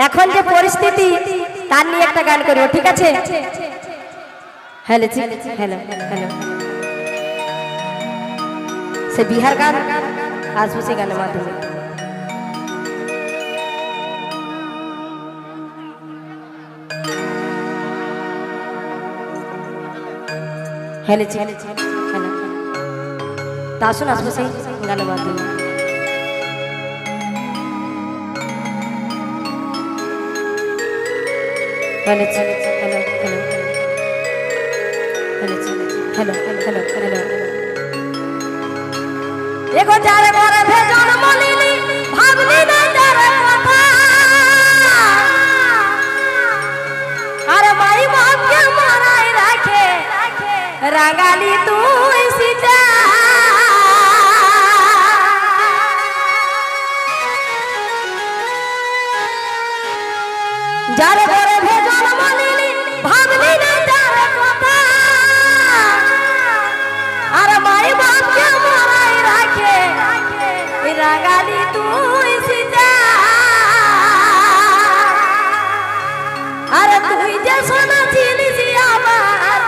এখন যে পরিস্থিতি তার নিয়ে একটা গান করব, ঠিক আছে? হ্যালো হ্যালো হ্যালো, সে বিহার গান আসবো সে গানের মাধ্যমে। হ্যালো হ্যালো, তা আসুন আসবো সেই গানের মাধ্যমে। Hello hello hello hello hello hello hello, দেখো যারে ঘরে ভেজন মলিনি ভাবলি না যারে কথা, আরে মাই বাপকে মারাই রাখে রাগালি তুই সিটা, যারে ঘরে ভেজন মলিনি ভাবলি না যারে কথা, আরে মাই বাপকে মারাই রাখে রাগালি তুই সিটা, আরে তুই যে সোনা ছিলিস আমার,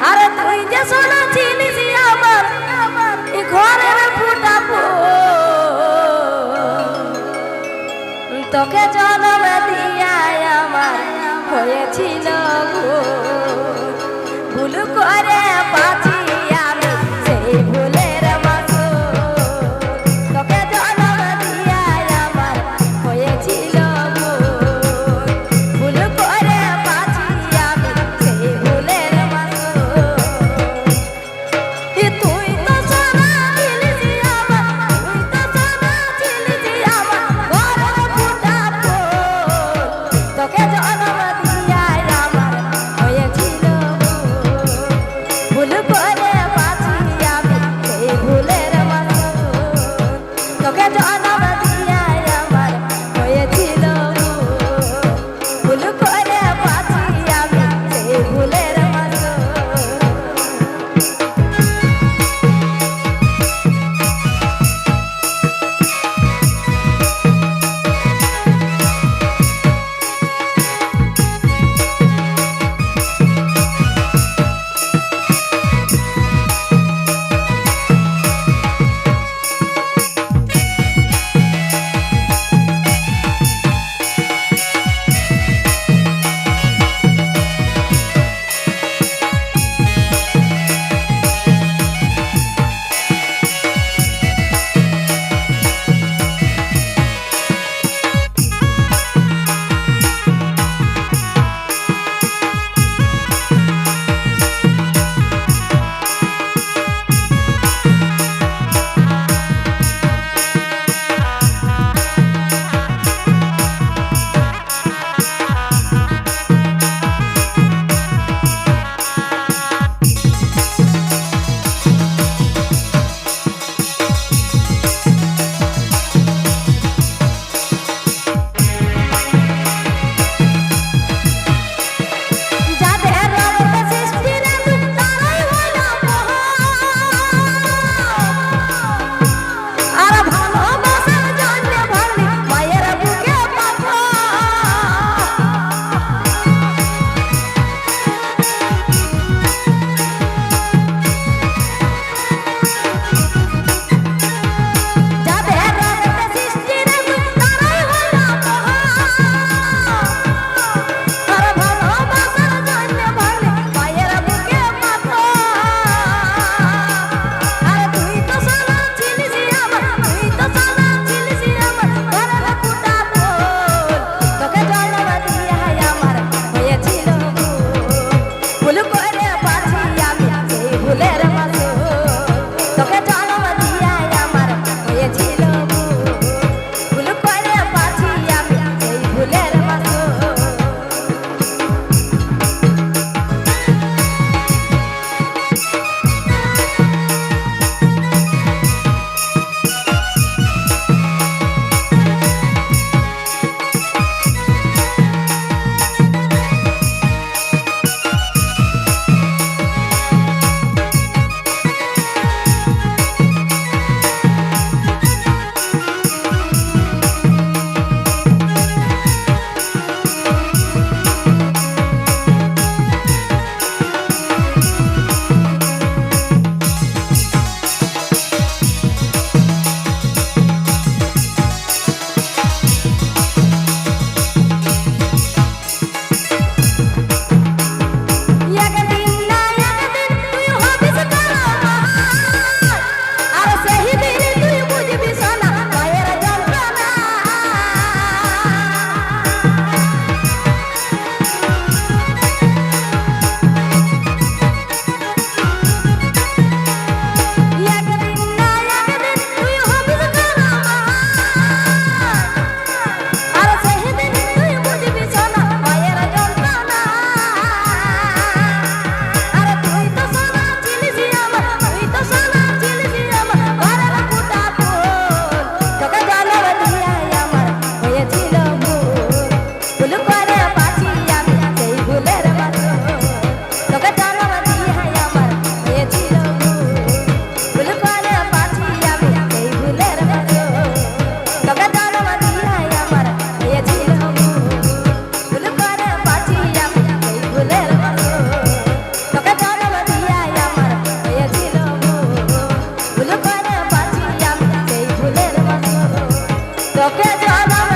আরে তুই যে সোনা ছিলিস আমার ঘরের ফুটা তোকে জন্ম দিয়া আমার হয়েছিল ভুল করে পাছি আমি সেই ভুলের মাসুল, তোকে জন্ম দিয়া আমার হয়েছিল ভুল করে পাছি আমি সেই ভুলের মাসুল, তুই তো সোনা ছিলিস আমার, তুই তো সোনা ছিলিস আমার ঘরের ফুটা তোকে জন্ম দিয়া আমার হয়েছিল ভুল করে পাছি আমি সেই ভুলের মাসুল, তোকে জন্ম দিয়া আমার হয়েছিল ভুল করে পাছি আমি সেই ভুলের মাসুল। বুকে জনম